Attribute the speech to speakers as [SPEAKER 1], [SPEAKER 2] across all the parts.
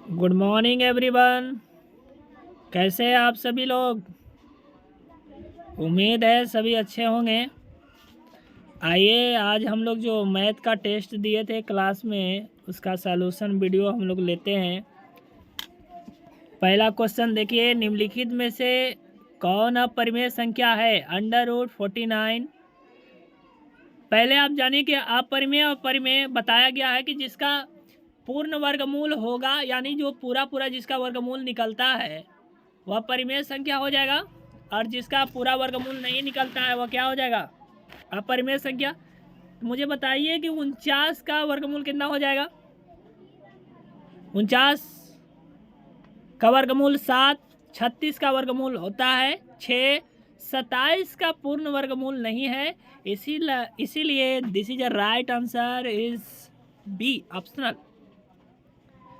[SPEAKER 1] Good morning everyone. कैसे हैं आप सभी लोग? उम्मीद है सभी अच्छे होंगे। आइए आज हम लोग जो मैथ का टेस्ट दिए थे क्लास में उसका सॉल्यूशन वीडियो हम लोग लेते हैं। पहला क्वेश्चन देखिए, निम्नलिखित में से कौन अपरिमेय संख्या है? √49। पहले आप जानिए कि अपरिमेय और परिमेय बताया गया है कि जिसका पूर्ण वर्गमूल होगा, यानी जो पूरा जिसका वर्गमूल निकलता है वह परिमेय संख्या हो जाएगा, और जिसका पूरा वर्गमूल नहीं निकलता है वह क्या हो जाएगा? अपरिमेय संख्या। तो मुझे बताइए कि 49 का वर्गमूल कितना हो जाएगा? 49 का वर्गमूल 7, 36 का वर्गमूल होता है 6, 27 का पूर्ण वर्गमूल नहीं है, इसीलिए this is a right answer is B, optional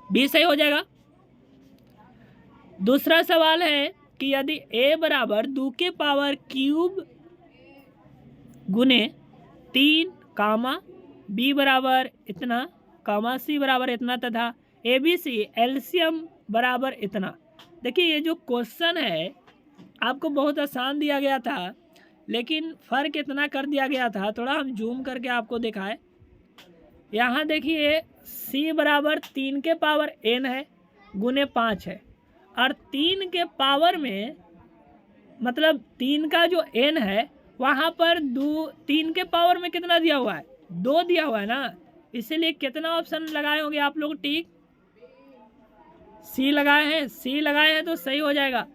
[SPEAKER 1] B सही हो जाएगा। दूसरा सवाल है कि यदि a बराबर 2 के पावर क्यूब गुने 3 कामा b बराबर इतना कामा c बराबर इतना तथा ABC एलसीएम बराबर इतना। देखिए ये जो क्वेश्चन है आपको बहुत आसान दिया गया था, लेकिन फ़र्क इतना कर दिया गया था, थोड़ा हम जूम करके आपको दिखाएं। यहाँ देखिए c बराबर 3 के पावर n है गुने 5 है, और 3 के पावर में मतलब 3 का जो n है वहाँ पर 3 के पावर में कितना दिया हुआ है? 2 दिया हुआ है ना, इसीलिए कितना ऑप्शन लगाए होंगे आप लोग? टिक सी लगाए हैं। सी लगाए हैं तो सही हो जाएगा।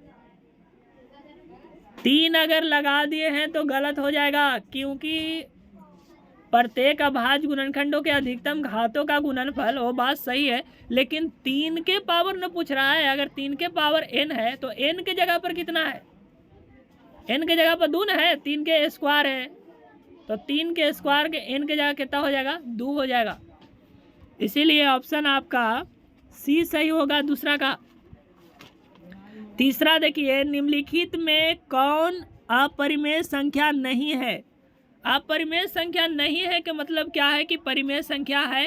[SPEAKER 1] 3 अगर लगा दिए हैं तो गलत हो जाएगा, क्योंकि प्रत्येक अभाज्य गुणनखंडों के अधिकतम घातों का गुणनफल, वो बात सही है, लेकिन 3 के पावर न पूछ रहा है। अगर 3 के पावर n है तो n के जगह पर कितना है? n के जगह पर 2 है, 3 के स्क्वायर है, तो 3 के स्क्वायर के n के जगह कितना हो जाएगा? 2 हो जाएगा। इसीलिए ऑप्शन आपका सी सही होगा दूसरा का। तीसरा देखिए, निम्नलिखित में कौन अपरिमेय संख्या नहीं है? अपरिमेय संख्या नहीं है कि मतलब क्या है कि परिमेय संख्या है,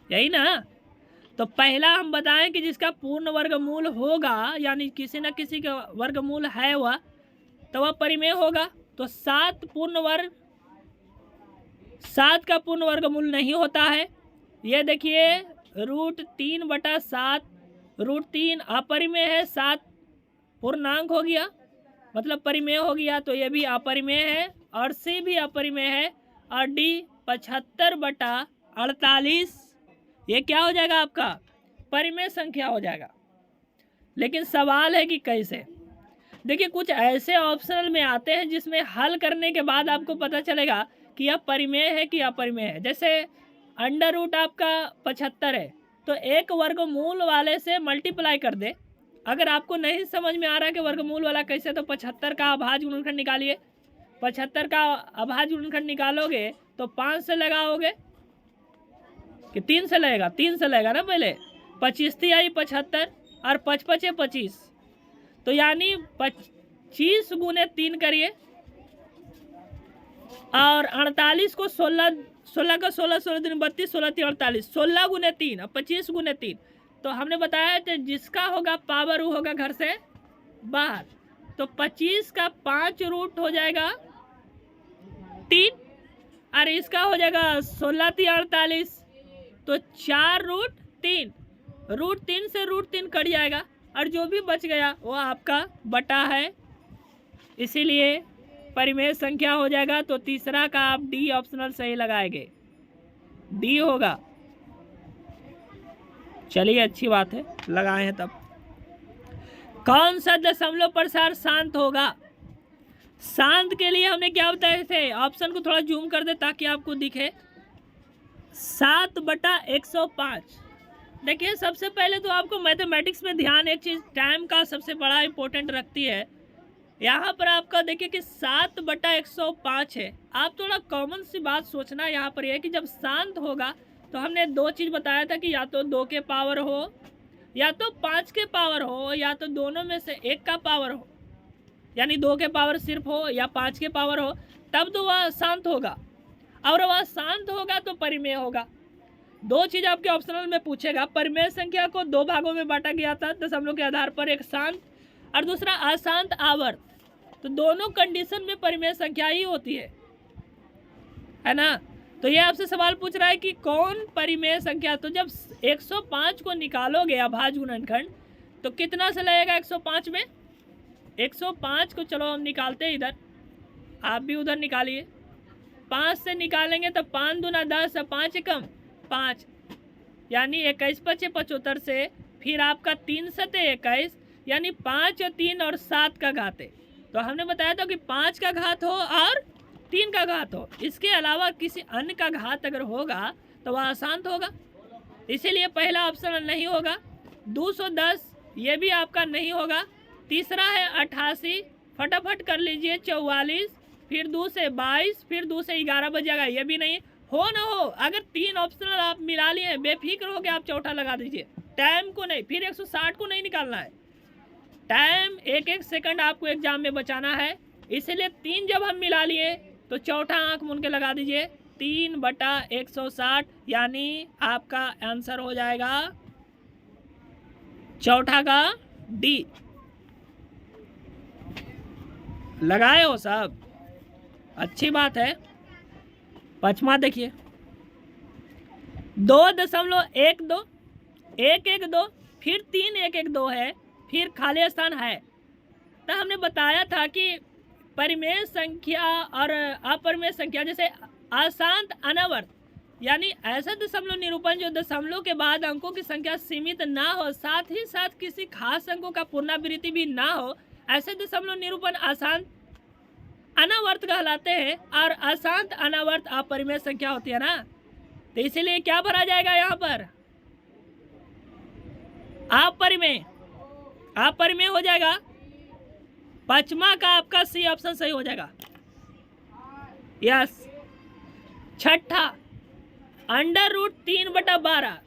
[SPEAKER 1] यही ना। तो पहला हम बताएं कि जिसका पूर्ण वर्गमूल होगा, यानी किसी न किसी का वर्गमूल है वह, तो वह परिमेय होगा। तो 7 का पूर्ण वर्गमूल नहीं होता है। ये देखिए √3/7, √3 अपरिमेय है, 7 पूर्णांक हो गया मतलब परिमेय हो गया, तो ये भी अपरिमेय है, और सी भी अपरिमेय है, और डी 75/48 ये क्या हो जाएगा? आपका परिमेय संख्या हो जाएगा। लेकिन सवाल है कि कैसे। देखिए कुछ ऐसे ऑप्शनल में आते हैं जिसमें हल करने के बाद आपको पता चलेगा कि यह परिमेय है कि अपरिमेय है। जैसे √ आपका 75 है, तो एक वर्गमूल वाले से मल्टीप्लाई कर दे। अगर आपको नहीं समझ में आ रहा है कि वर्गमूल वाला कैसे, तो 75 का अभाज्य गुणनखंड निकालिए। 75 का अभाज्य गुणनखंड निकालोगे तो 5 से लगाओगे कि 3 से लगेगा? 3 से लगेगा ना पहले। 25 आई 75 और 5×5 = 25, तो यानी 25 गुने 3 करिए, और 48 को 16 का 16 दिन 32, 16 3 48, 16 गुने 3 और 25 गुने 3। तो हमने बताया कि जिसका होगा पावर वो होगा घर से बाहर। तो 25 का 5 रूट हो जाएगा 3, और इसका हो जाएगा 16 3 48, तो 4√3। √3 से √3 कट जाएगा, और जो भी बच गया वो आपका बटा है, इसीलिए परिमेय संख्या हो जाएगा। तो तीसरा का आप डी ऑप्शनल सही लगाएंगे, डी होगा। चलिए अच्छी बात है, लगाए हैं। तब कौन सा दशमलव प्रसार शांत होगा? शांत के लिए हमने क्या बताए थे? ऑप्शन को थोड़ा जूम कर दे ताकि आपको दिखे। 7/105। देखिए सबसे पहले तो आपको मैथमेटिक्स में ध्यान एक चीज़ टाइम का सबसे बड़ा इंपॉर्टेंट रखती है। यहाँ पर आपका देखिए कि 7/105 है। आप थोड़ा कॉमन सी बात सोचना यहाँ पर यह कि जब शांत होगा तो हमने 2 चीज़ बताया था कि या तो 2 के पावर हो, या तो 5 के पावर हो, या तो दोनों में से एक का पावर हो, यानी 2 के पावर सिर्फ हो या 5 के पावर हो, तब तो वह शांत होगा, और वह शांत होगा तो परिमेय होगा। दो चीज आपके ऑप्शनल में पूछेगा, परिमेय संख्या को दो भागों में बांटा गया था दशमलव के आधार पर, एक शांत और दूसरा अशांत आवर्त। तो दोनों कंडीशन में परिमेय संख्या ही होती है ना। तो ये आपसे सवाल पूछ रहा है कि कौन परिमेय संख्या। तो जब 105 को निकालोगे अभाज्य गुणनखंड तो कितना से लगेगा 105 में? 105 को चलो हम निकालते हैं इधर, आप भी उधर निकालिए। 5 से निकालेंगे तो 5 दूना 10 और 5 एकम 5, यानी 21 पचे 75 से फिर आपका 3 सते 21, यानी 5 और 3 और 7 का घात है। तो हमने बताया था कि 5 का घात हो और 3 का घात हो, इसके अलावा किसी अन्य का घात अगर होगा तो वह अशांत होगा, इसीलिए पहला ऑप्शन नहीं होगा। 210 ये भी आपका नहीं होगा। तीसरा है 88, फटाफट कर लीजिए 44, फिर 2 से 22, फिर 2 से 11 बच जाएगा, ये भी नहीं हो ना हो। अगर 3 ऑप्शनल आप मिला लिए बेफिक्र हो के आप चौथा लगा दीजिए, टाइम को नहीं, फिर 160 को नहीं निकालना है। टाइम 1-1 सेकंड आपको एग्जाम में बचाना है, इसलिए 3 जब हम मिला लिए तो चौथा आंख मूंद के लगा दीजिए 3/160, यानी आपका आंसर हो जाएगा चौथा का डी। लगाए हो सब, अच्छी बात है। पांचवा देखिए 2.12, 112, फिर 3-1-1-2 है, फिर खाली स्थान है। तो हमने बताया था कि परिमेय संख्या और अपरिमेय संख्या, जैसे अशांत अनावर्त यानी ऐसा दशमलव निरूपण जो दशमलव के बाद अंकों की संख्या सीमित ना हो, साथ ही साथ किसी खास अंकों का पुनरावृत्ति भी ना हो, ऐसे दशमलव निरूपण अशांत अनावर्त कहलाते हैं। और अशांत अनावर्त अपरिमेय संख्या होती है ना, तो इसीलिए क्या भरा जाएगा यहाँ पर? अपरिमेय, अपरिमेय हो जाएगा। पांचवा का आपका सी ऑप्शन सही हो जाएगा, यस। छठा √3/12,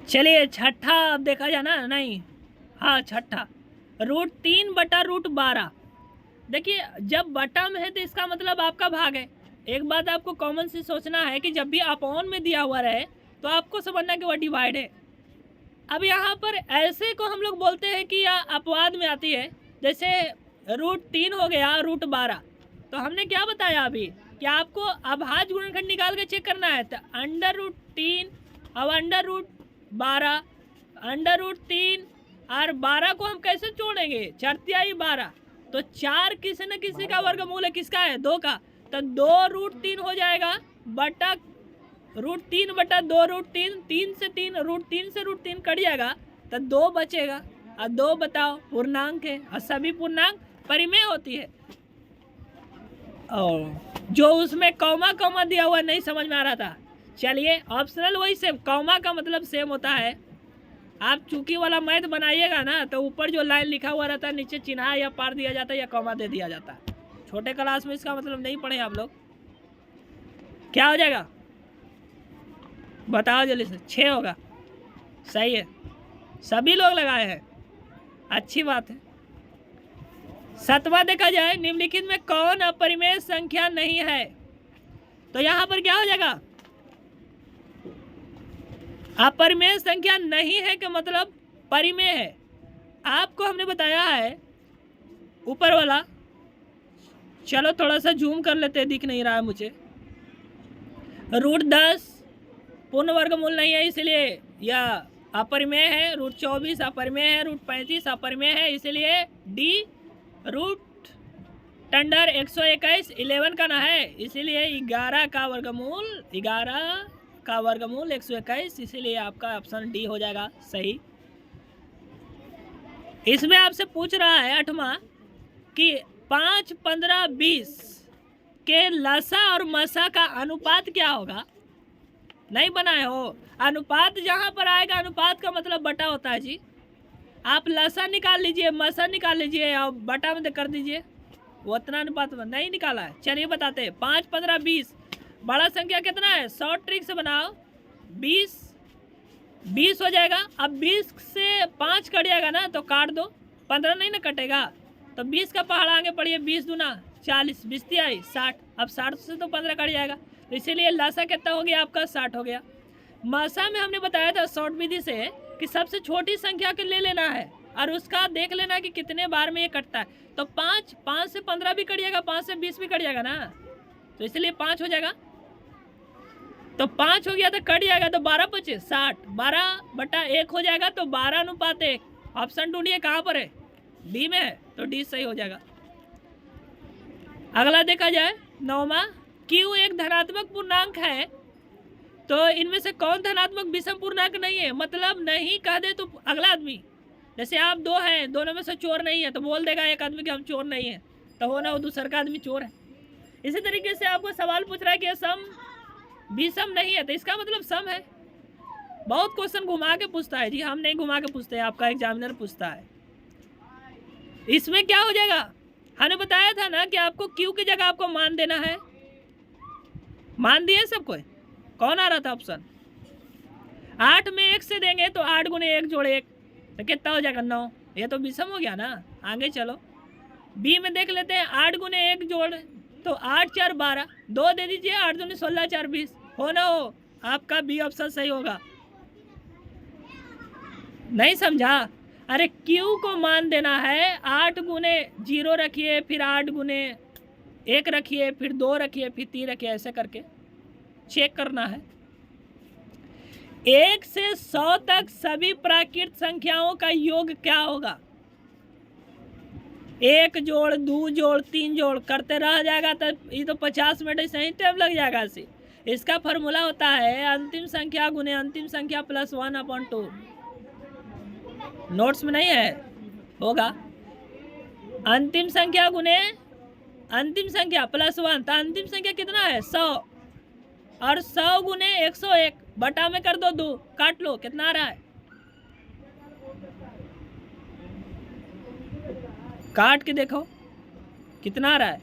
[SPEAKER 1] चलिए छठा अब देखा जाए ना, नहीं हाँ छठा √3/√12। देखिए जब बटा में है तो इसका मतलब आपका भाग है। एक बात आपको कॉमन से सोचना है कि जब भी अपॉन में दिया हुआ रहे तो आपको समझना कि वह डिवाइड है। अब यहाँ पर ऐसे को हम लोग बोलते हैं कि यह अपवाद में आती है, जैसे √3 हो गया √12। तो हमने क्या बताया अभी कि आपको अभाज्य गुणनखंड निकाल के चेक करना है। तो √3 अब √12, √3 और 12 को हम कैसे जोड़ेंगे? 4 12, तो 4 किसी न किसी का वर्गमूल है, किसका है? 2 का। तो 2√3 हो जाएगा बटा √3/2√3, 3 से 3, √3 से √3 कट जाएगा तो 2 बचेगा। और 2 बताओ पूर्णांक है, और सभी पूर्णांक परिमेय होती है। और जो उसमें कौमा कौमा दिया हुआ नहीं समझ में आ रहा था, चलिए ऑप्शनल वही सेम, कौमा का मतलब सेम होता है। आप चूंकि वाला मैथ बनाइएगा ना तो ऊपर जो लाइन लिखा हुआ रहता है नीचे चिन्हा या पार दिया जाता है या कौमा दे दिया जाता है। छोटे क्लास में इसका मतलब नहीं पढ़े आप लोग। क्या हो जाएगा बताओ जल्दी से? 6 होगा, सही है, सभी लोग लगाए हैं, अच्छी बात है। 7वां देखा जाए, निम्नलिखित में कौन अपरिमेय संख्या नहीं है? तो यहाँ पर क्या हो जाएगा? अपरिमेय संख्या नहीं है का मतलब परिमेय है। आपको हमने बताया है ऊपर वाला, चलो थोड़ा सा जूम कर लेते हैं, दिख नहीं रहा है मुझे। √10 पूर्ण वर्गमूल नहीं है इसलिए यह अपरिमेय है। √24 अपरिमेय है, √35 अपरिमेय है, इसलिए डी। √10 121 11 का ना है, इसीलिए 11 का वर्गमूल 121, इसीलिए आपका ऑप्शन डी हो जाएगा सही। इसमें आपसे पूछ रहा है 8वां कि 5, 15, 20 के लसा और मसा का अनुपात क्या होगा? नहीं बनाए हो? अनुपात जहाँ पर आएगा, अनुपात का मतलब बटा होता है जी। आप लसा निकाल लीजिए, मसा निकाल लीजिए और बटा में कर दीजिए, वो उतना अनुपात में नहीं निकाला है। चलिए बताते हैं। 5, 15, 20 बड़ा संख्या कितना है? शॉर्ट ट्रिक से बनाओ, 20 हो जाएगा। अब 20 से 5 कट जाएगा ना तो काट दो, 15 नहीं ना कटेगा, तो 20 का पहाड़ आगे पढ़िए, 20 दूना 40, 20 तिहाई 60। अब 60 से तो 15 कट जाएगा, तो इसीलिए लासा कितना हो गया आपका 60 हो गया। मासा में हमने बताया था शॉर्ट विधि से कि सबसे छोटी संख्या के ले लेना है और उसका देख लेना कि कितने बार में ये कटता है। तो 5 से 15 भी कट जाएगा, 5 से 20 भी कट जाएगा ना, तो इसलिए 5 हो जाएगा। तो 5 हो गया तो कट जाएगा, तो 12 25 60, 12/1 हो जाएगा, तो 12:1। ऑप्शन ढूंढिए कहाँ पर है, डी में है, तो डी सही हो जाएगा। अगला देखा जाए 9वां, क्यू एक धनात्मक पूर्णांक है, तो इनमें से कौन धनात्मक विषम पूर्णांक नहीं है, मतलब नहीं कह दे तो अगला आदमी, जैसे आप 2 हैं, दोनों में से चोर नहीं है, तो बोल देगा एक आदमी कि हम चोर नहीं है, तो हो ना वो दूसरा का आदमी चोर है। इसी तरीके से आपको सवाल पूछ रहा है कि सम विषम नहीं है, तो इसका मतलब सम है। बहुत क्वेश्चन घुमा के पूछता है जी, हम नहीं घुमा के पूछते हैं, आपका एग्जामिनर पूछता है। इसमें क्या हो जाएगा, हमने बताया था ना कि आपको क्यू की जगह आपको मान देना है। मान दिए सबको, कौन आ रहा था ऑप्शन, 8 में 1 से देंगे तो 8 × 1 + 1 तो कितना हो जाएगा 9, ये तो विषम हो गया ना। आगे चलो बी में देख लेते हैं, 8 × 1 जोड़ तो 8 4 12, 2 दे दीजिए, 8 दूनी 16 4 20, हो ना हो, आपका बी ऑप्शन सही होगा। नहीं समझा, अरे क्यू को मान देना है, 8 × 0 रखिए, फिर 8 × 1 रखिए, फिर 2 रखिए, फिर 3 रखिए, ऐसे करके चेक करना है। 1 से 100 तक सभी प्राकृत संख्याओं का योग क्या होगा, 1 जोड़ 2 जोड़ 3 जोड़ करते रह जाएगा, तो ये तो 50 मिनट ऐसे ही टाइम लग जाएगा। इसका फॉर्मूला होता है अंतिम संख्या गुने अंतिम संख्या प्लस 1/2। नोट्स में नहीं है, होगा अंतिम संख्या गुने अंतिम संख्या प्लस 1, तो अंतिम संख्या कितना है 100, और 100 गुने 101 बटा में कर दो 2, काट लो, कितना आ रहा है, काट के देखो कितना आ रहा है,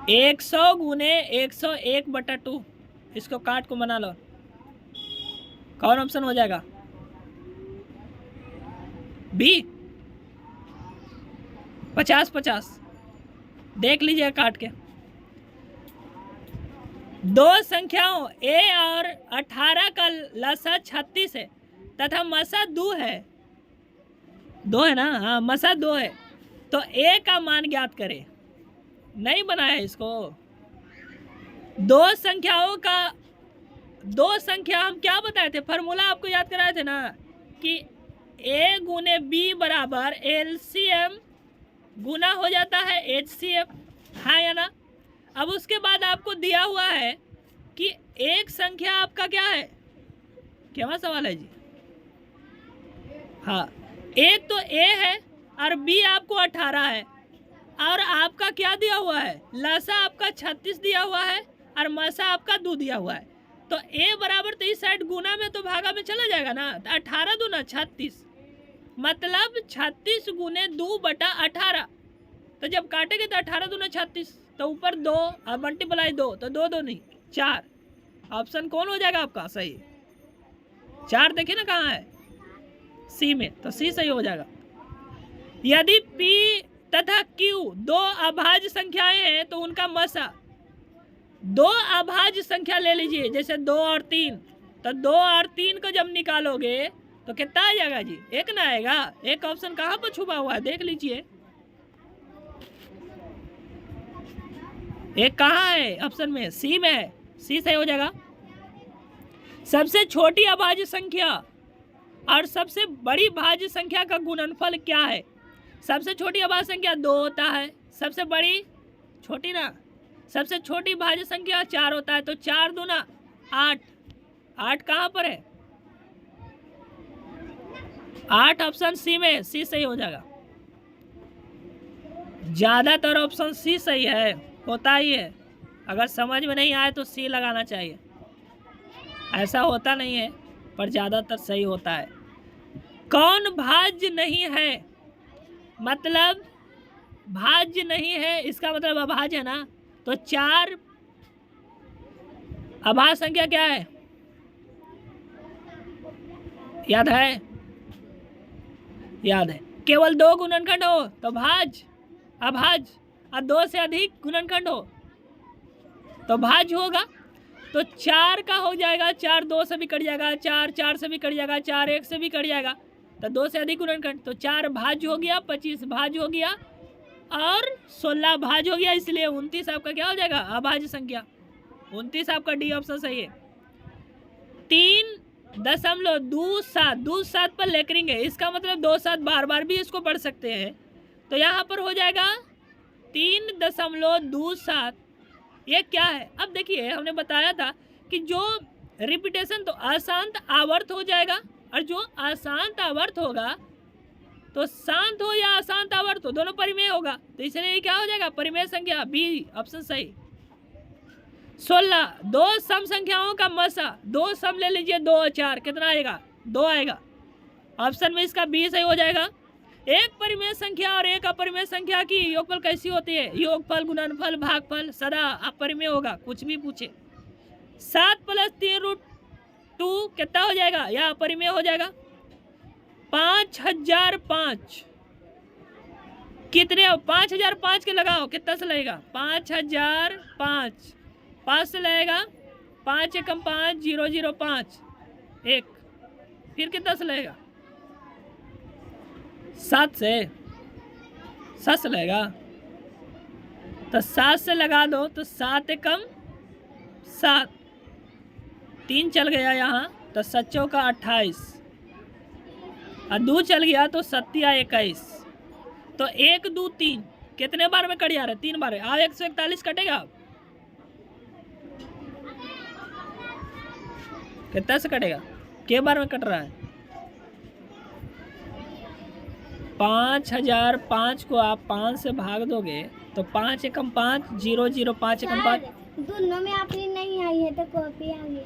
[SPEAKER 1] 100 गुने 101/2। इसको काट को बना लो, कौन ऑप्शन हो जाएगा, बी 50-50। देख लीजिए काट के, दो संख्याओं a और 18 का लसा 36 है तथा मसा 2 है, 2 है ना, हाँ मसा 2 है, तो a का मान ज्ञात करें। नहीं बनाया इसको, दो संख्या हम क्या बताए थे, फार्मूला आपको याद कराए थे ना कि a गुने b बराबर LCM गुना हो जाता है HCF, हाँ या ना। अब उसके बाद आपको दिया हुआ है कि एक संख्या आपका क्या है, क्या सवाल है जी, हाँ एक तो a है और b आपको 18 है, और आपका क्या दिया हुआ है, लसा आपका 36 दिया हुआ है और मसा आपका 2 दिया हुआ है, तो a बराबर तो इस साइड गुना में तो भागा में चला जाएगा ना, तो 18 दूना 36, मतलब 36 गुने 2/18। तो जब काटेंगे तो 18 दूना 36, तो ऊपर 2 और मल्टीप्लाई 2, तो 2 2 नहीं 4। ऑप्शन कौन हो जाएगा आपका सही, 4 देखिए ना कहाँ है, सी में, तो सी सही हो जाएगा। यदि p तथा q दो अभाज्य संख्याएं हैं तो उनका मसा, दो अभाज्य संख्या ले लीजिए, जैसे 2 और 3, तो 2 और 3 को जब निकालोगे तो कितना आ जाएगा जी, 1 ना आएगा। एक ऑप्शन कहाँ पर छुपा हुआ है देख लीजिए, एक कहाँ है ऑप्शन में, सी में है, सी सही हो जाएगा। सबसे छोटी अभाज्य संख्या और सबसे बड़ी भाज्य संख्या का गुणनफल क्या है, सबसे छोटी अभाज्य संख्या 2 होता है, सबसे बड़ी छोटी ना, सबसे छोटी भाज्य संख्या 4 होता है, तो 4 दूना 8, 8 कहाँ पर है, 8 ऑप्शन सी में, सी सही हो जाएगा। ज़्यादातर ऑप्शन सी सही है, होता ही है, अगर समझ में नहीं आए तो सी लगाना चाहिए, ऐसा होता नहीं है पर ज़्यादातर सही होता है। कौन भाज्य नहीं है, मतलब भाज्य नहीं है इसका मतलब अभाज्य है ना, तो 4 अभाज्य संख्या क्या है, याद है, याद है केवल 2 गुणनखंड हो तो भाज्य, अभाज्य, और 2 से अधिक गुणनखंड हो तो भाज्य होगा। तो 4 का हो जाएगा, 4 2 से भी कट जाएगा, 4 4 से भी कट जाएगा, 4 1 से भी कट जाएगा, तो 2 से अधिक गुणनखंड, तो 4 भाज्य हो गया, 25 भाज्य हो गया और 16 भाज्य हो गया, इसलिए 29 आपका क्या हो जाएगा, अभाज्य संख्या। 29 आपका डी ऑप्शन सही है। 3.27 पर लेकरिंग है, इसका मतलब 27 बार बार भी इसको पढ़ सकते हैं, तो यहाँ पर हो जाएगा 3.27। ये क्या है, अब देखिए हमने बताया था कि जो रिपीटेशन तो अशांत आवर्त हो जाएगा, और जो अशांत आवर्त होगा तो शांत हो या अशांत आवर्त हो दोनों परिमेय होगा, तो इसलिए क्या हो जाएगा, परिमेय संख्या, बी ऑप्शन सही। 16 दो सम संख्याओं का मसा, 2 सम ले लीजिए, 2 और 4 कितना आएगा, 2 आएगा, ऑप्शन में इसका बी सही हो जाएगा। एक परिमेय संख्या और एक अपरिमेय संख्या की योगफल कैसी होती है, योगफल, गुणनफल, भागफल सदा अपरिमेय होगा, कुछ भी पूछे। 7 + 3√2 कितना हो जाएगा, या अपरिमेय हो जाएगा। 5005 कितने, 5005 के लगाओ, कितना से लगेगा, 5005, 5 से लगेगा, 5 एकम 5, 005 1, फिर कितना से लगेगा, 7 से लगेगा, तो 7 से लगा दो, तो 7 एकम 7, 3 चल गया यहाँ, तो 7 चौका 28, और 2 चल गया तो 7 या 21, तो 1 2 3 कितने बार में कट जा रहा है, 3 बार है। अब 141 कटेगा, कितना से कटेगा, के बार में कट रहा है, 5005 को आप 5 से भाग दोगे तो 5 एकम 5, 005 एकम 5,
[SPEAKER 2] दोनों में आपने नहीं आई है तो कॉपी आ गया।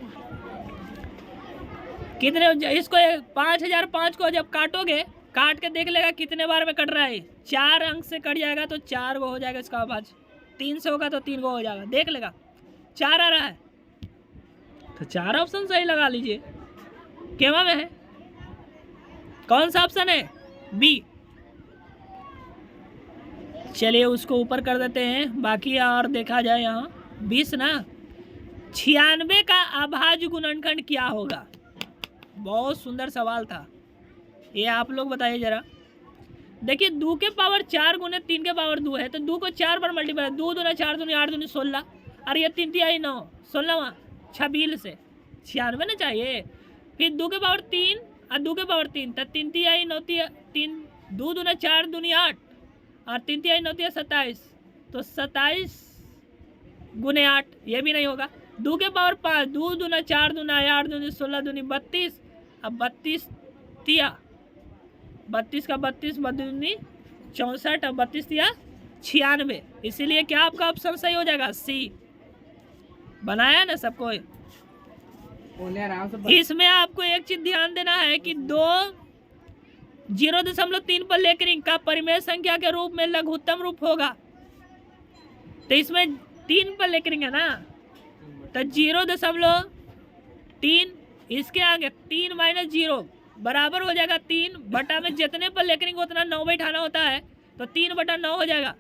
[SPEAKER 1] कितने, इसको 5005 को जब काटोगे, काट के देख लेगा कितने बार में कट रहा है, 4 अंक से कट जाएगा तो 4 गो हो जाएगा इसका अभाज्य, 3 से होगा तो 3 गो हो जाएगा, देख लेगा 4 आ रहा है, तो 4 ऑप्शन सही लगा लीजिए। केवा में है, कौन सा ऑप्शन है, बी। चलिए उसको ऊपर कर देते हैं, बाकी और देखा जाए यहाँ 20 ना। 96 का अभाज्य गुणनखंड क्या होगा, बहुत सुंदर सवाल था ये, आप लोग बताइए जरा। देखिए 2 के पावर 4 गुने 3 के पावर 2 है, तो 2 को 4 बार मल्टीप्लाई, 2 दूना 4 दूनी 8 दूनी 16, और ये 3 तिहाई 9, 16वां 26 से 96 ना चाहिए। फिर 2 के पावर 3 और 2 के पावर 3, तो 3 तिहाई 9 3, 2 दूना 4 दूनी 8, और 3 तिहाई 9 27, तो 27 गुने 8, ये भी नहीं होगा। 2 के पावर 5, 2 दूना 4 दूना 8 दूनी 16 दूनी 32, अब 32 तिया 32 का 32 दूनी 64, अब 32 तिया 96, इसीलिए क्या आपका ऑप्शन सही हो जाएगा, सी। बनाया ना सबको। इसमें आपको एक चीज ध्यान देना है कि 0.3 पर लेकरिंग का परिमेय संख्या के रूप में लघुत्तम रूप होगा, तो इसमें 3 पर लेकरिंग है ना, तो 0.3 इसके आगे 3 - 0 बराबर हो जाएगा 3 बटा में जितने पर लेकरिंग उतना 9 बैठाना होता है, तो 3/9 हो जाएगा,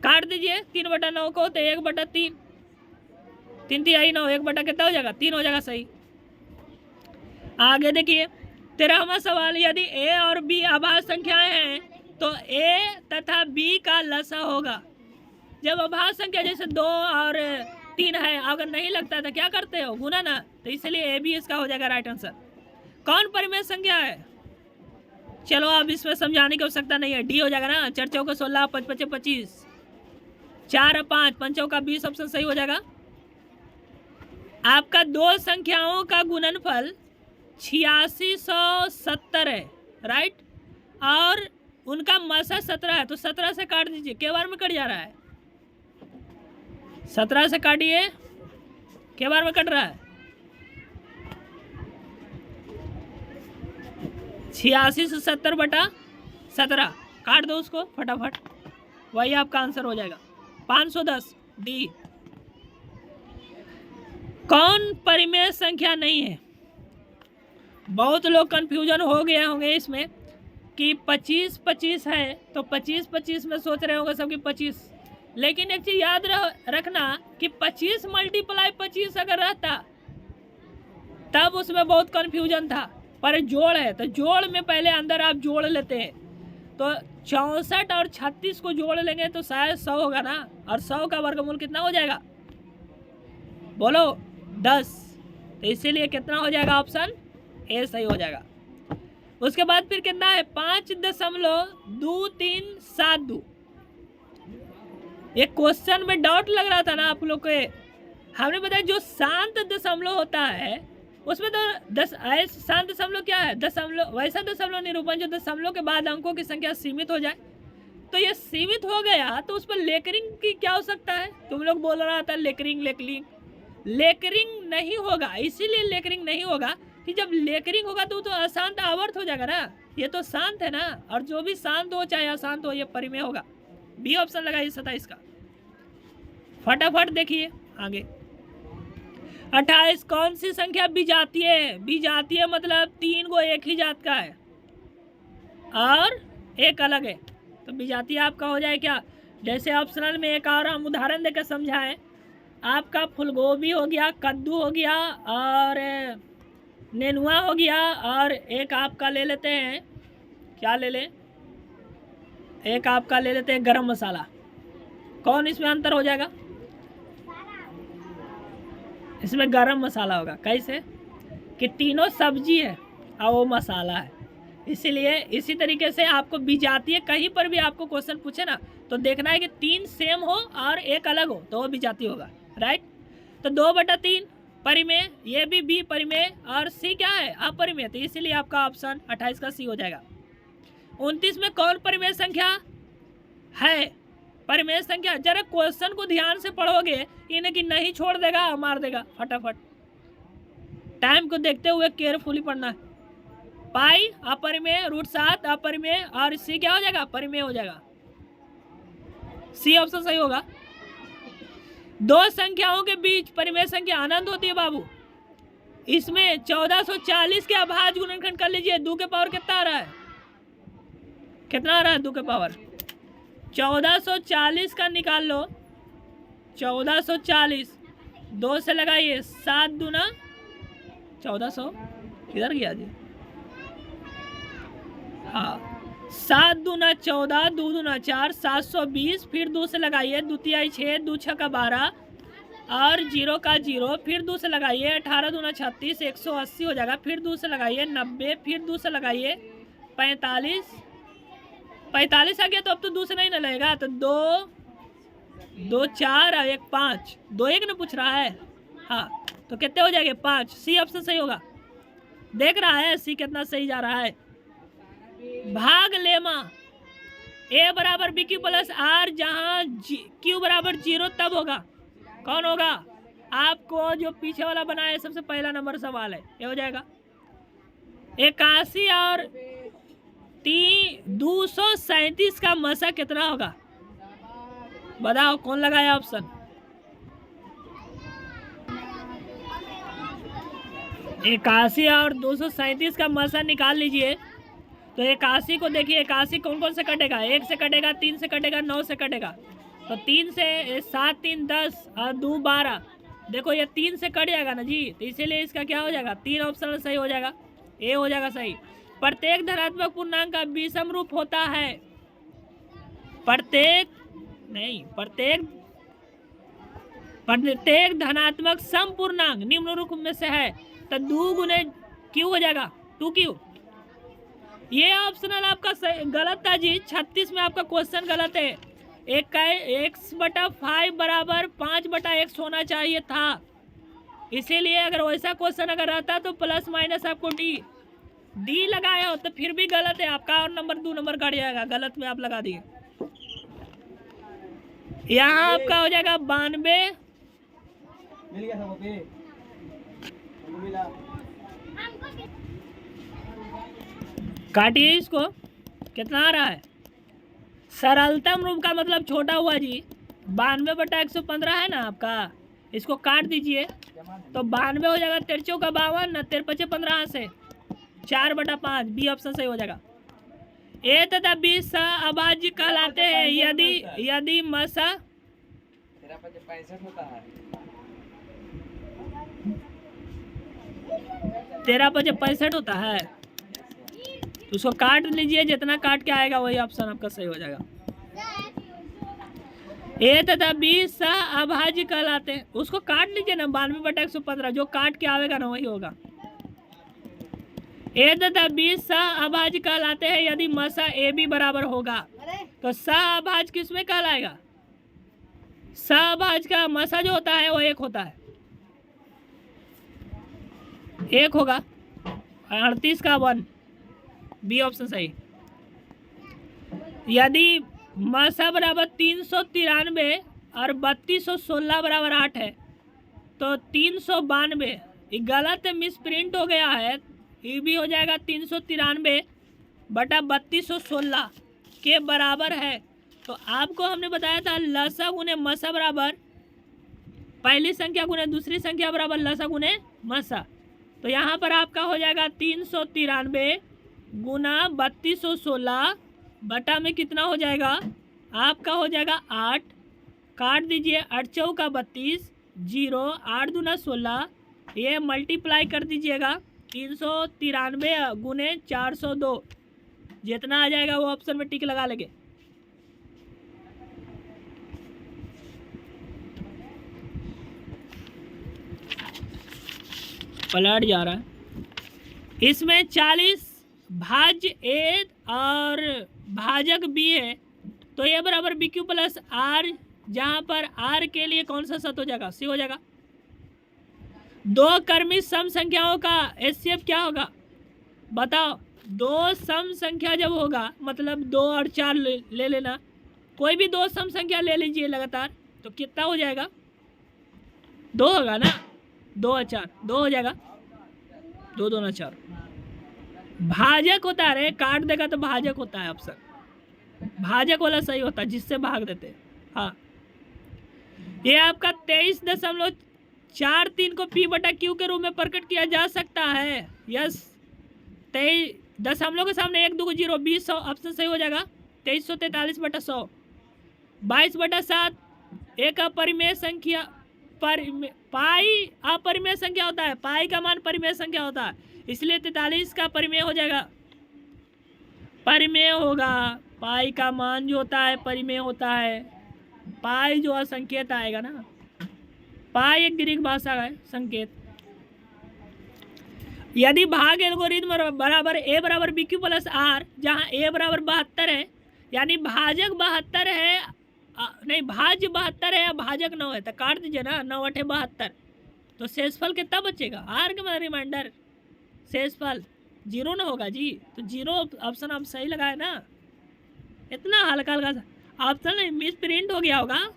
[SPEAKER 1] काट दीजिए 3/9 को, तो 1/3, 3 तिहाई 9, 1 कितना हो जाएगा, 3 हो जाएगा सही। आगे देखिए 13वां सवाल, यदि ए और बी अभाज्य संख्याएं हैं तो ए तथा बी का लसा होगा। जब अभाज्य संख्या जैसे 2 और 3 है, अगर नहीं लगता तो क्या करते हो, गुना ना, तो इसलिए ए बी इसका हो जाएगा राइट आंसर। कौन परिमेय संख्या है, चलो अब इसमें समझाने की आवश्यकता नहीं है, डी हो जाएगा ना, 4 चौका 16, 5 5 25, 4 और 5, 5 चौका 20 ऑप्शन सही हो जाएगा। आपका 2 संख्याओं का गुणनफल 8670 है, राइट, और उनका मसा 17 है, तो 17 से काट दीजिए, के बार में कट जा रहा है, 17 से काटिए, के बार में कट रहा है, 86 से 70 बटा 17, काट दो उसको फटाफट, वही आपका आंसर हो जाएगा 510, डी। कौन परिमेय संख्या नहीं है, बहुत लोग कंफ्यूजन हो गए होंगे इसमें कि 25-25 है, तो 25-25 में सोच रहे होंगे सबकी 25, लेकिन एक चीज याद रखना कि 25 × 25 अगर रहता तब उसमें बहुत कन्फ्यूजन था, पर जोड़ है तो जोड़ में पहले अंदर आप जोड़ लेते हैं, तो 64 और 36 को जोड़ लेंगे तो शायद 100 होगा ना, और 100 का वर्गमूल कितना हो जाएगा बोलो 10, तो इसीलिए कितना हो जाएगा ऑप्शन ए सही हो जाएगा। उसके बाद फिर कितना है 5.2372। ये क्वेश्चन में डाउट लग रहा था ना आप लोग को, हमने बताया जो शांत दशमलव होता है उसमें तो शांत दशमलव क्या है, दशमलव, वैसा दशमलव निरूपण जो दशमलव के बाद अंकों की संख्या सीमित हो जाए, तो ये सीमित हो गया तो उस पर लेकरिंग की क्या हो सकता है, तुम लोग बोल रहा था लेकरिंग नहीं होगा, इसीलिए लेकरिंग नहीं होगा कि जब लेकरिंग होगा तो अशांत आवर्त हो जाएगा ना, ये तो शांत है ना, और जो भी शांत हो चाहे अशांत हो ये परिमेय होगा। बी ऑप्शन लगाइए 27 का। फटाफट देखिए आगे 28 कौन सी संख्या विजातीय है, विजातीय मतलब 3 गो एक ही जात का है और एक अलग है, तो विजातीय आपका हो जाए क्या, जैसे ऑप्शनल में एक और हम उदाहरण देकर समझाएं, आपका फूलगोभी हो गया, कद्दू हो गया और नेनुआ हो गया, और एक आपका ले लेते हैं, क्या ले लें, एक आपका ले लेते हैं गरम मसाला, कौन इसमें अंतर हो जाएगा, इसमें गरम मसाला होगा, कैसे कि तीनों सब्जी है और वो मसाला है, इसीलिए इसी तरीके से आपको विजातीय कहीं पर भी आपको क्वेश्चन पूछे ना तो देखना है कि 3 सेम हो और एक अलग हो तो वो विजातीय होगा, राइट। तो 2/3 परिमेय, ये भी बी परिमेय और सी क्या है अपरिमेय, तो इसीलिए आपका ऑप्शन 28 का सी हो जाएगा। 29 में कौन परिमेय संख्या है, परिमेय संख्या, जरा क्वेश्चन को ध्यान से पढ़ोगे इन्हें कि नहीं छोड़ देगा मार देगा, फटाफट टाइम को देखते हुए केयरफुली पढ़ना है। पाई अपरिमेय, √7 अपरिमेय और सी क्या हो जाएगा परिमेय हो जाएगा, सी ऑप्शन सही होगा। 2 संख्याओं के बीच परिमेय संख्या अनंत होती है बाबू, इसमें 1440 के अभाज्य गुणनखंड कर लीजिए, 2 के पावर कितना आ रहा है, कितना आ रहा है 2 के पावर 1440 का निकाल लो, 1440 2 से लगाइए, 7 दूना 1400 किधर गया जी, हाँ 7 दूना 14, 2 दूना 4, 720, फिर 2 से लगाइए, 2 तिहाई 6, 2 छक्का 12 और 0 का 0, फिर 2 से लगाइए, 18 दूना 36, 180 हो जाएगा, फिर 2 से लगाइए 90, फिर 2 से लगाइए 45 आ गया, तो अब तो 2 से नहीं ना लगेगा, तो 2 4 और 1 5, 2 1 ना पूछ रहा है, हाँ तो कितने हो जाएंगे 5, सी ऑप्शन सही होगा। देख रहा है सी कितना सही जा रहा है। भाग लेमा ए बराबर बी क्यू प्लस आर, जहाँ क्यू बराबर 0 तब होगा, कौन होगा, आपको जो पीछे वाला बनाया है सबसे पहला नंबर सवाल है, ये हो जाएगा 81 और 237 का मसा कितना होगा, बताओ कौन लगाया ऑप्शन, 81 और 237 का मसा निकाल लीजिए, तो 81 को देखिए, 81 कौन कौन से कटेगा, 1 से कटेगा, 3 से कटेगा, 9 से कटेगा, तो 3 से 7 3 10 और 2 12, देखो ये 3 से कट जाएगा ना जी, तो इसीलिए इसका क्या हो जाएगा 3 ऑप्शन सही हो जाएगा, ए हो जाएगा सही। प्रत्येक धनात्मक पूर्णांक का विषम रूप होता है, प्रत्येक धनात्मक सम पूर्णांक निम्न रूप में से है, तो 2 गुने क्यू हो जाएगा 2q, ये ऑप्शनल आपका गलत था जी, 36 में आपका क्वेश्चन गलत है, x/5 बराबर 5/x होना चाहिए था, इसीलिए अगर वैसा क्वेश्चन अगर रहता तो प्लस माइनस आपको डी लगाया हो तो फिर भी गलत है आपका, और नंबर 2 नंबर काट जाएगा, गलत में आप लगा दिए, यहाँ आपका हो जाएगा 92, काटिए इसको, कितना आ रहा है, सरलतम रूप का मतलब छोटा हुआ जी, 92/115 है ना आपका, इसको काट दीजिए तो 92 हो जाएगा, 3 चौका 52 न 3 5 15 से 4/5, बी ऑप्शन सही हो जाएगा। ए तथा बी अभाज्य कहलाते हैं यदि मसा
[SPEAKER 3] 13×5 होता है।
[SPEAKER 1] 13×5 होता है। तो उसको काट लीजिए, जितना काट के आएगा वही ऑप्शन आपका सही हो जाएगा। ए तथा बी अभाज्य कहलाते हैं, उसको काट लीजिए ना, 92/115 जो काट के आएगा ना वही होगा। ए तथा बी अभाज्य कहलाते हैं यदि मसा ए बी बराबर होगा। तो अभाज्य किसमें कहलाएगा? अभाज्य का मसा जो होता है वो 1 होता है, 1 होगा। 38 का 1, बी ऑप्शन सही। यदि मसा बराबर 393 और 3216 बराबर 8 है तो 392, ये गलत मिस प्रिंट हो गया है, ये भी हो जाएगा 393/3216 के बराबर है। तो आपको हमने बताया था लसा गुने मसा बराबर पहली संख्या गुने दूसरी संख्या बराबर लसा गुने मसा। तो यहाँ पर आपका हो जाएगा 393 गुना 3216 बटा में कितना हो जाएगा आपका हो जाएगा 8, काट दीजिए 8 चौका 32, 0 8 दूना 16, ये मल्टीप्लाई कर दीजिएगा 393 गुने 402, जितना आ जाएगा वो ऑप्शन में टिक लगा लेंगे। पलट जा रहा है। इसमें 40 भाज्य ए और भाजक बी है, तो ये बराबर बी क्यू प्लस आर, जहाँ पर आर के लिए कौन सा सत हो जाएगा? सी हो जाएगा। दो कर्मी सम संख्याओं का एचसीएफ क्या होगा बताओ? दो सम संख्या जब होगा मतलब 2 और 4 ले लेना, कोई भी दो सम संख्या ले लीजिए लगातार, तो कितना हो जाएगा? 2 होगा ना, 2 और 4 2 हो जाएगा, 2 2 ना 4। भाजक होता है, रे काट देगा तो भाजक होता है ऑप्शन, भाजक वाला सही होता है जिससे भाग देते हैं। हाँ, ये आपका 23.43 को पी बटा क्यू के रूप में प्रकट किया जा सकता है। यस, 23 दशमलव के सामने 1 2 0 20 ऑप्शन सही हो जाएगा। 2343/100, 22/7 एक अपरिमेय संख्या, पाई अपरिमेय संख्या होता है, पाई का मान परिमेय संख्या होता है, इसलिए 43 का परिमेय हो जाएगा, परिमेय होगा। पाई का मान जो होता है परिमेय होता है, पाई जो असंकेत आएगा ना, पाई एक ग्रीक भाषा का है संकेत। यदि भाग एल्गोरिथम बराबर ए बराबर बी क्यू प्लस आर, जहाँ ए बराबर 72 है, यानी भाजक 72 है, नहीं भाज्य 72 है या भाजक 9 है, तो काट दीजिए ना, 9 8 72, तो शेषफल कितना बचेगा? आर के मतलब रिमाइंडर, शेषफल 0 ना होगा जी, तो 0 ऑप्शन आप सही लगाए ना। इतना हल्का हल्का ऑप्शन मिस प्रिंट हो गया होगा।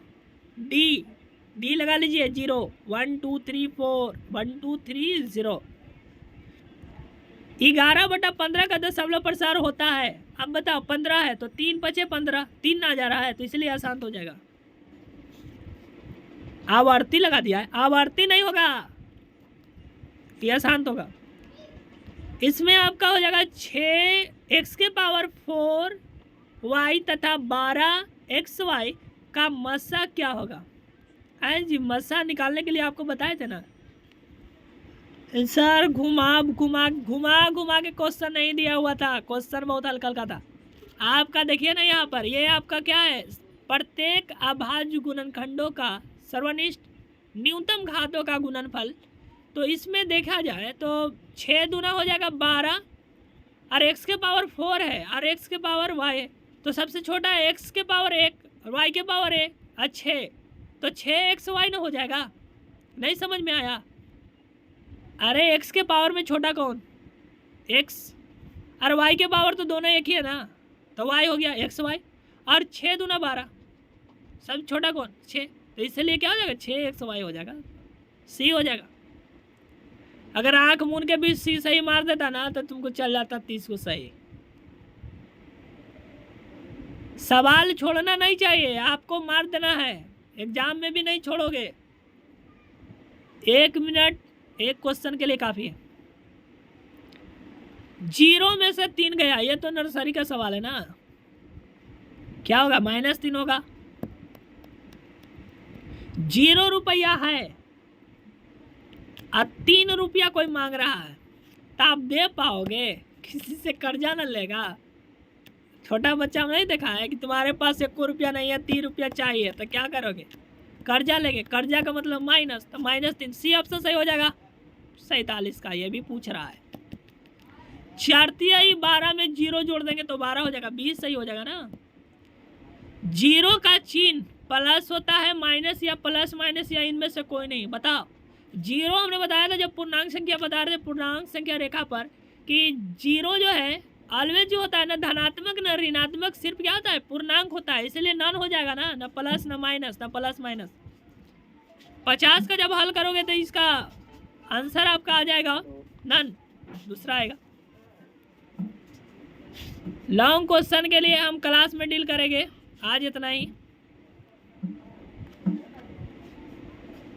[SPEAKER 1] डी लगा लीजिए, 0 1 2 3 4 1 2 3 0। 11/15 का दशमलव प्रसार होता है। अब बताओ 15 है तो 3 5 15, 3 ना जा रहा है तो इसलिए आसान हो जाएगा। आवर्ती लगा दिया है, आवर्ती नहीं होगा, ये आसान होगा। इसमें आपका हो जाएगा 6x के पावर 4 y तथा 12xy का मसा क्या होगा? जी मसा निकालने के लिए आपको बताए थे ना सर, घुमा के क्वेश्चन नहीं दिया हुआ था, क्वेश्चन बहुत हल्का हल्का था। आपका देखिए ना यहाँ पर, ये आपका क्या है? प्रत्येक अभाज्य गुणनखंडों का सर्वनिष्ठ न्यूनतम घातों का गुणनफल। तो इसमें देखा जाए तो 6 दूना हो जाएगा 12, और x के पावर 4 है और x के पावर y है, तो सबसे छोटा है x के पावर 1 और y के पावर 1, अच्छे तो 6xy ना हो जाएगा? नहीं समझ में आया? अरे x के पावर में छोटा कौन? x, और y के पावर तो दोनों एक ही है ना, तो y हो गया xy, और 6 दूना 12, सब छोटा कौन? 6, तो इसलिए क्या हो जाएगा? 6xy हो जाएगा, सी हो जाएगा। अगर आंख मूंद के भी सी सही मार देता ना तो तुमको चल जाता 30 को सही। सवाल छोड़ना नहीं चाहिए, आपको मार देना है, एग्जाम में भी नहीं छोड़ोगे। 1 मिनट एक क्वेश्चन के लिए काफ़ी है। जीरो में से 3 गया, ये तो नर्सरी का सवाल है ना। क्या होगा? -3 होगा। 0 रुपया है और 3 रुपया कोई मांग रहा है, तो आप दे पाओगे? किसी से कर्जा न लेगा। छोटा बच्चा नहीं देखा है कि तुम्हारे पास 1 रुपया नहीं है, 3 रुपया चाहिए, तो क्या करोगे? कर्जा लेंगे। कर्जा का मतलब माइनस, तो -3। सी ऑप्शन सही हो जाएगा 47 का। ये भी पूछ रहा है। 4 12 में 0 जोड़ देंगे तो 12 हो जाएगा, 20 सही हो जाएगा ना। 0 का चिन्ह प्लस होता है, माइनस या प्लस माइनस या इनमें से कोई नहीं। बताओ। 0 हमने बताया था जब पूर्णांक संख्या बता रहे थे पूर्णांक संख्या रेखा पर कि 0 जो है ऑलवेज जो होता है ना धनात्मक न ऋणात्मक, सिर्फ क्या होता है? पूर्णांक होता है, इसलिए नन हो जाएगा ना, न प्लस न माइनस, न प्लस माइनस। 50 का जब हल करोगे तो इसका आंसर आपका आ जाएगा नन, दूसरा आएगा। लॉन्ग क्वेश्चन के लिए हम क्लास में डील करेंगे। आज इतना ही।